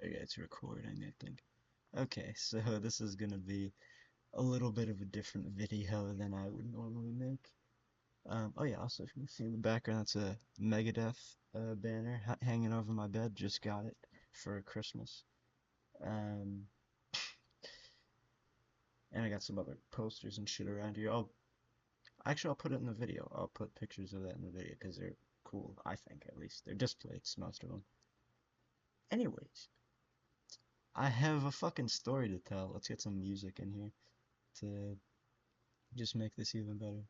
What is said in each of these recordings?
Okay, it's recording, I think. Okay, so this is gonna be a little bit of a different video than I would normally make. Oh yeah, also if you can see in the background, that's a Megadeth banner hanging over my bed. Just got it for Christmas. Um, and I got some other posters and shit around here. I'll put it in the video. I'll put pictures of that in the video because they're cool, I think at least. They're displays, most of them. Anyways, I have a fucking story to tell. Let's get some music in here to just make this even better.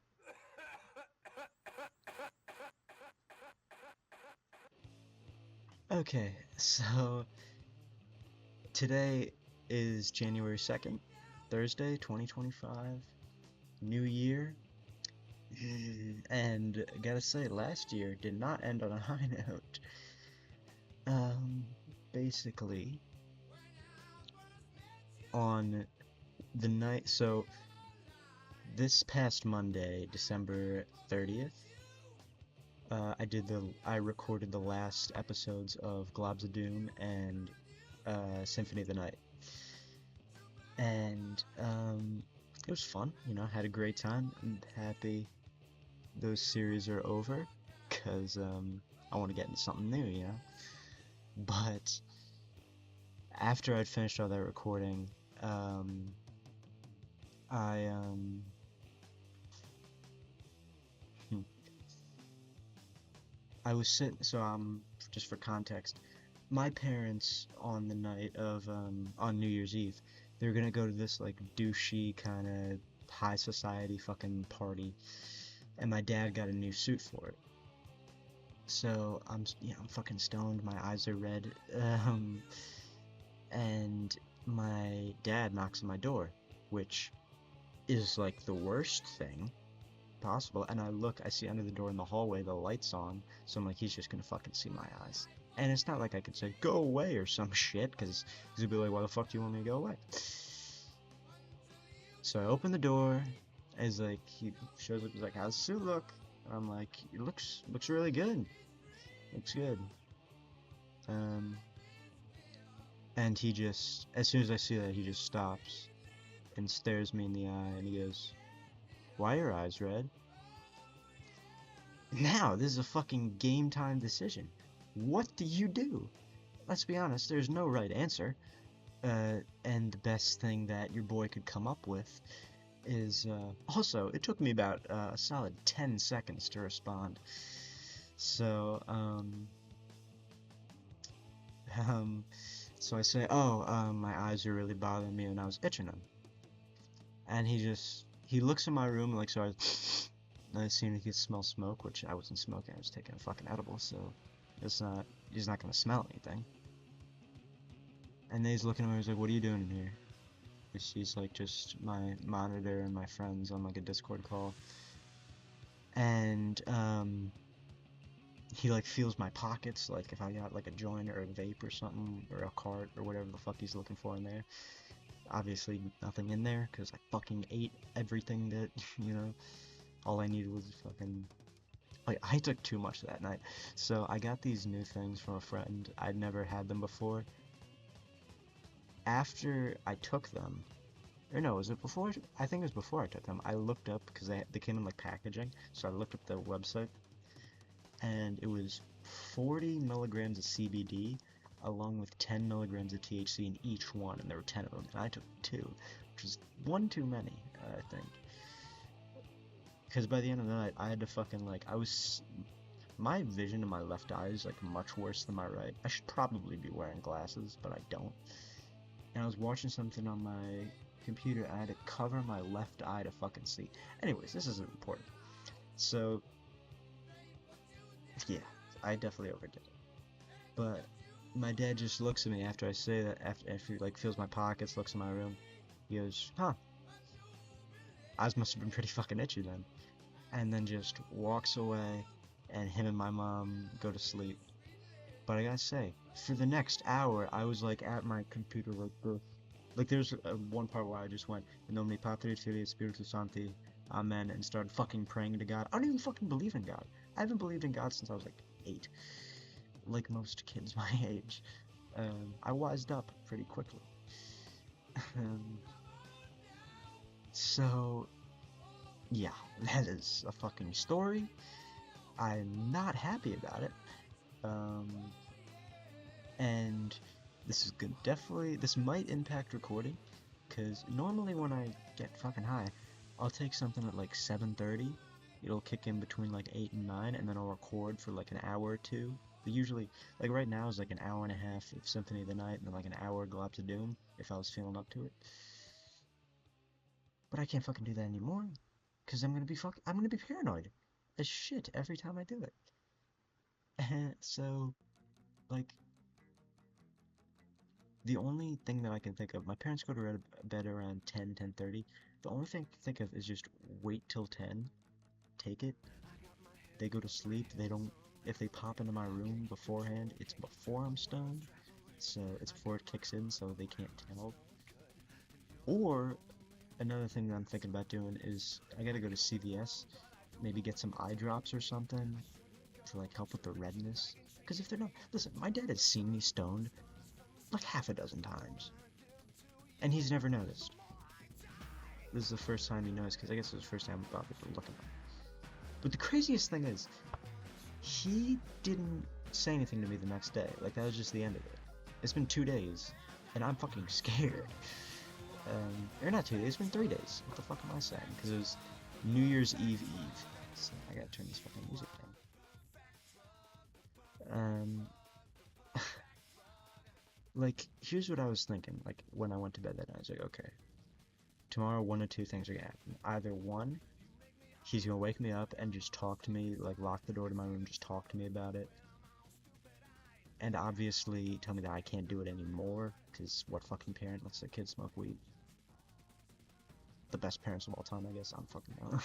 Okay, so today is January 2nd, Thursday, 2025, New Year, and gotta say, last year did not end on a high note. Um, Basically, on the night, so this past Monday, December 30th, I recorded the last episodes of Globs of Doom and Symphony of the Night. And it was fun, had a great time. I'm happy those series are over because I want to get into something new. But after I'd finished all that recording, um, I hmm, I was sitting. So just for context, my parents on the night of on New Year's Eve, they were gonna go to this like douchey kind of high society fucking party, and my dad got a new suit for it. So I'm fucking stoned. My eyes are red. And my dad knocks on my door, which is like the worst thing possible. And I see under the door in the hallway, the light's on. So I'm like, he's just gonna fucking see my eyes. And it's not like I could say, go away or some shit, because he'd be like, why the fuck do you want me to go away? So I open the door, and he shows up, he's like, how's the suit look? And I'm like, it looks really good. Looks good. Um, and he just, as soon as I see that, he just stops and stares me in the eye, and he goes, why are your eyes red? Now, this is a fucking game time decision. What do you do? Let's be honest, there's no right answer. And the best thing that your boy could come up with is, also, it took me about a solid 10 seconds to respond. So, um, so I say, oh, my eyes are really bothering me and I was itching them. And he looks in my room like, so I seen he could smell smoke, which I wasn't smoking, I was taking a fucking edible, so he's not gonna smell anything. And then he's looking at me, he's like, what are you doing in here? She's like just my monitor and my friends on like a Discord call. And he like feels my pockets, like if I got like a joint or a vape or something, or a cart or whatever the fuck he's looking for in there. Obviously nothing in there, because I fucking ate everything that, all I needed was fucking, like, I took too much that night. So I got these new things from a friend. I'd never had them before. After I took them, or no, was it before? I think it was before I took them. I looked up, because they came in like packaging, so I looked up the website, and it was 40 milligrams of CBD along with 10 milligrams of THC in each one, and there were 10 of them, and I took two, which is one too many, I think. Because by the end of the night, I had to fucking, like, my vision in my left eye is, like, much worse than my right. I should probably be wearing glasses, but I don't. And I was watching something on my computer, and I had to cover my left eye to fucking see. Anyways, this isn't important. So, yeah, I definitely overdid it. But my dad just looks at me after I say that, after he, like, feels my pockets, looks in my room. He goes, huh, eyes must have been pretty fucking itchy then. And then just walks away, and him and my mom go to sleep. But I gotta say, for the next hour, I was like at my computer like this. Like there's one part where I just went, "In nomine Patris, Filii, Spiritus Sancti, Amen," and started fucking praying to God. I don't even fucking believe in God. I haven't believed in God since I was like 8, like most kids my age. I wised up pretty quickly. Um, so, yeah, that is a fucking story. I'm not happy about it. Um, and this is good. Definitely, this might impact recording, because normally when I get fucking high, I'll take something at like 7:30. It'll kick in between like 8 and 9, and then I'll record for like an hour or two. But usually, like right now is like an hour and a half of Symphony of the Night, and then like an hour of Globs of Doom, if I was feeling up to it. But I can't fucking do that anymore, because I'm gonna be paranoid as shit every time I do it. And so, like, the only thing that I can think of, my parents go to bed around 10, 10:30. The only thing I can think of is just wait till 10, take it, they go to sleep, they don't, if they pop into my room beforehand, it's before I'm stoned, so it's before it kicks in, so they can't tell. Or, another thing that I'm thinking about doing is, I gotta go to CVS, maybe get some eye drops or something, to like help with the redness. Because if they're not, listen, my dad has seen me stoned like half a dozen times, and he's never noticed. This is the first time he knows, because I guess it was the first time we bothered to look at him. But the craziest thing is, he didn't say anything to me the next day. Like, that was just the end of it. It's been 2 days, and I'm fucking scared. Or not 2 days, it's been 3 days. What the fuck am I saying? Because it was New Year's Eve Eve. So I gotta turn this fucking music down. Like, here's what I was thinking, like, when I went to bed that night. I was like, okay, tomorrow one of two things are gonna happen. Either one, he's gonna wake me up and just talk to me, like lock the door to my room, just talk to me about it, and obviously tell me that I can't do it anymore, because what fucking parent lets their kid smoke weed? The best parents of all time, I guess. I'm fucking young.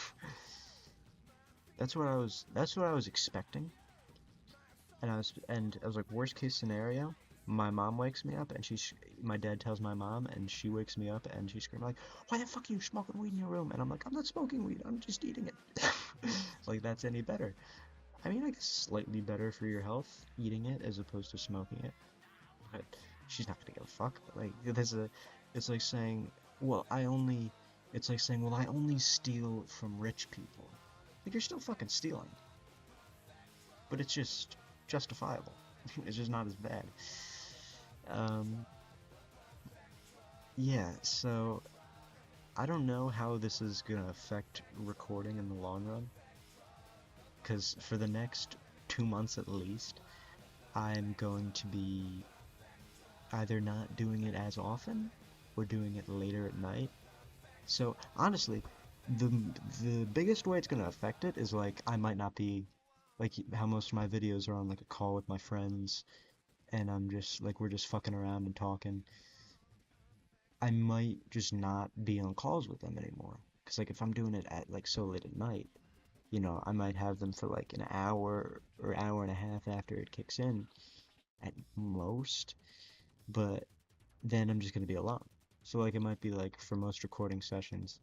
That's what I was expecting, and I was like, worst case scenario, my mom wakes me up and my dad tells my mom and she wakes me up and she's screaming like, why the fuck are you smoking weed in your room? And I'm like, I'm not smoking weed, I'm just eating it. Like, that's any better? I mean, I guess slightly better for your health eating it as opposed to smoking it, but she's not gonna give a fuck. Like, it's like saying, well, it's like saying, well, I only steal from rich people. Like, you're still fucking stealing, but it's just justifiable. It's just not as bad. Um, yeah, so I don't know how this is gonna affect recording in the long run, because for the next 2 months at least, I'm going to be either not doing it as often or doing it later at night. So honestly, the the biggest way it's gonna affect it is like I might not be like how most of my videos are on like a call with my friends and I'm just like we're just fucking around and talking. I might just not be on calls with them anymore. Cause like if I'm doing it at like so late at night, I might have them for like an hour or hour and a half after it kicks in at most, but then I'm just gonna be alone. So like it might be like for most recording sessions,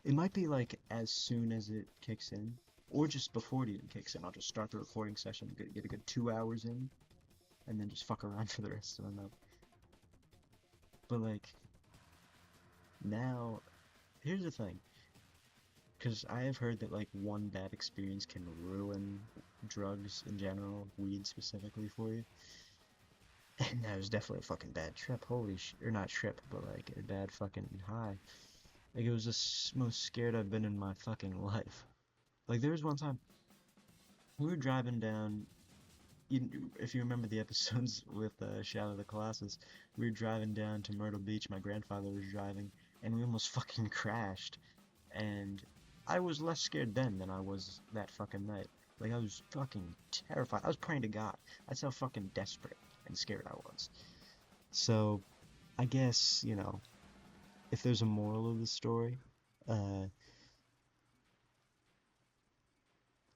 it might be like as soon as it kicks in, or just before it even kicks in. I'll just start the recording session, get a good 2 hours in, and then just fuck around for the rest of the night. But like now, here's the thing, because I have heard that like one bad experience can ruin drugs in general, weed specifically for you. And that was definitely a fucking bad trip. Holy or not trip, but like a bad fucking high. Like it was the most scared I've been in my fucking life. Like there was one time we were driving down. If you remember the episodes with Shadow of the Colossus, we were driving down to Myrtle Beach. My grandfather was driving, and we almost fucking crashed. And I was less scared then than I was that fucking night. Like I was fucking terrified. I was praying to God. That's how fucking desperate and scared I was. So I guess if there's a moral of the story, uh,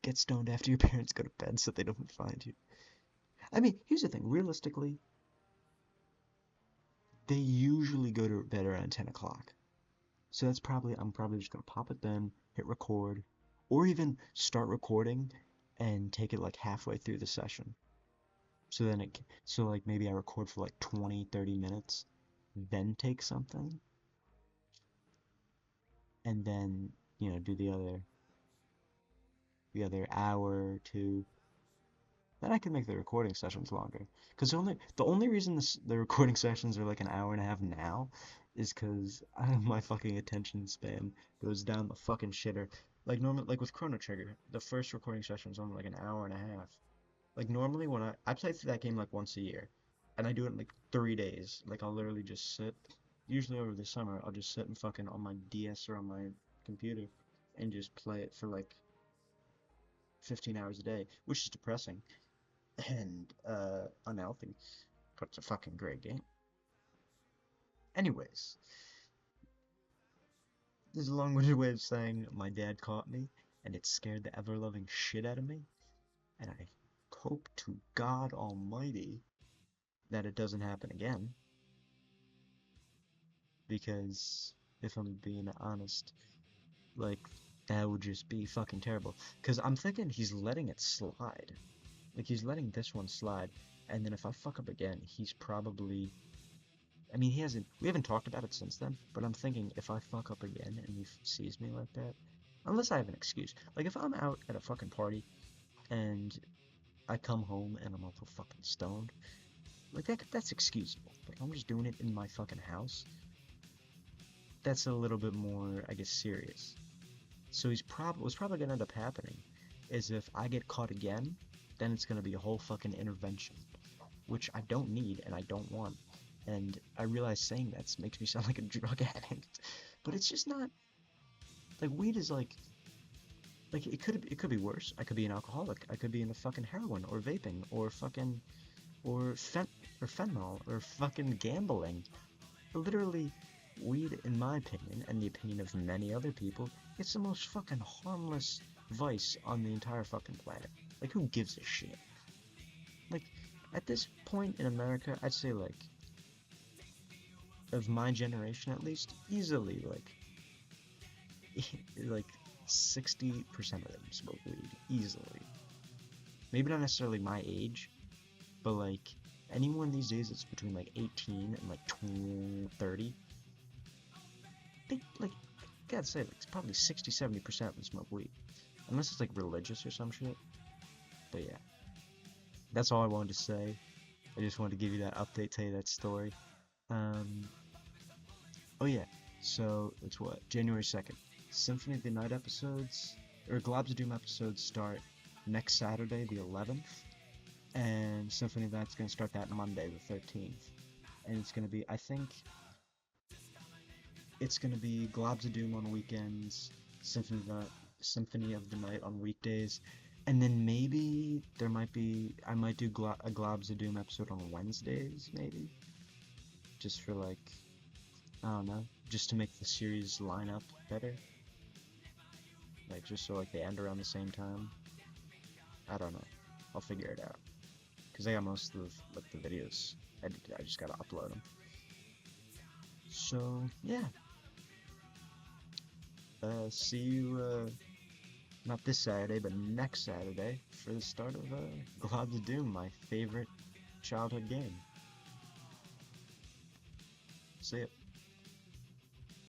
get stoned after your parents go to bed so they don't find you. I mean, here's the thing. Realistically, they usually go to bed around 10 o'clock. So I'm probably just gonna pop it then, hit record, or even start recording and take it like halfway through the session. So then so like maybe I record for like 20, 30 minutes, then take something, and then, do the other hour or two. Then I can make the recording sessions longer. Because the only reason the recording sessions are like an hour and a half now is because my fucking attention span goes down the fucking shitter. Like normal, like with Chrono Trigger, the first recording session is only like an hour and a half. Like normally when I play through that game like once a year, and I do it in like 3 days. Like I'll literally just sit. Usually over the summer, I'll just sit and fucking on my DS or on my computer and just play it for like 15 hours a day, which is depressing and unhealthy, but it's a fucking great game. Anyways, this is a long-winded way of saying my dad caught me, and it scared the ever-loving shit out of me, and I hope to God Almighty that it doesn't happen again, because if I'm being honest, like, that would just be fucking terrible. Because I'm thinking he's letting it slide. Like, he's letting this one slide, and then if I fuck up again, he's probably I mean, we haven't talked about it since then, but I'm thinking if I fuck up again and he sees me like that, unless I have an excuse. Like, if I'm out at a fucking party and I come home and I'm also fucking stoned, like, that's excusable. But if I'm just doing it in my fucking house, that's a little bit more, I guess, serious. So what's probably gonna end up happening is if I get caught again, then it's gonna be a whole fucking intervention, which I don't need and I don't want. And I realize saying that makes me sound like a drug addict, but it's just not. Like weed is like it could be worse. I could be an alcoholic. I could be into fucking heroin or vaping or fucking or fentanyl or fucking gambling. Literally, weed, in my opinion, and the opinion of many other people, it's the most fucking harmless vice on the entire fucking planet. Like, who gives a shit? Like, at this point in America, I'd say, like, of my generation at least, easily, like 60% of them smoke weed, easily. Maybe not necessarily my age, but, like, anyone these days that's between, like, 18 and, like, 20, 30, they, like, I gotta say, like, it's probably 60-70% of them smoke weed. Unless it's, like, religious or some shit. But, yeah. That's all I wanted to say. I just wanted to give you that update, tell you that story. Um, oh, yeah. So, it's what? January 2nd. Symphony of the Night episodes, or Globs of Doom episodes start next Saturday, the 11th. And Symphony of the Night's gonna start that Monday, the 13th. And it's gonna be, I think, it's gonna be Globs of Doom on weekends, Symphony of the Night on weekdays, and then maybe I might do a Globs of Doom episode on Wednesdays, maybe, just for like, I don't know, just to make the series line up better, like just so like they end around the same time. I don't know, I'll figure it out, cause I got most of like the videos. I just gotta upload them. So yeah, see you, not this Saturday, but next Saturday for the start of Globs of Doom, my favorite childhood game. See ya.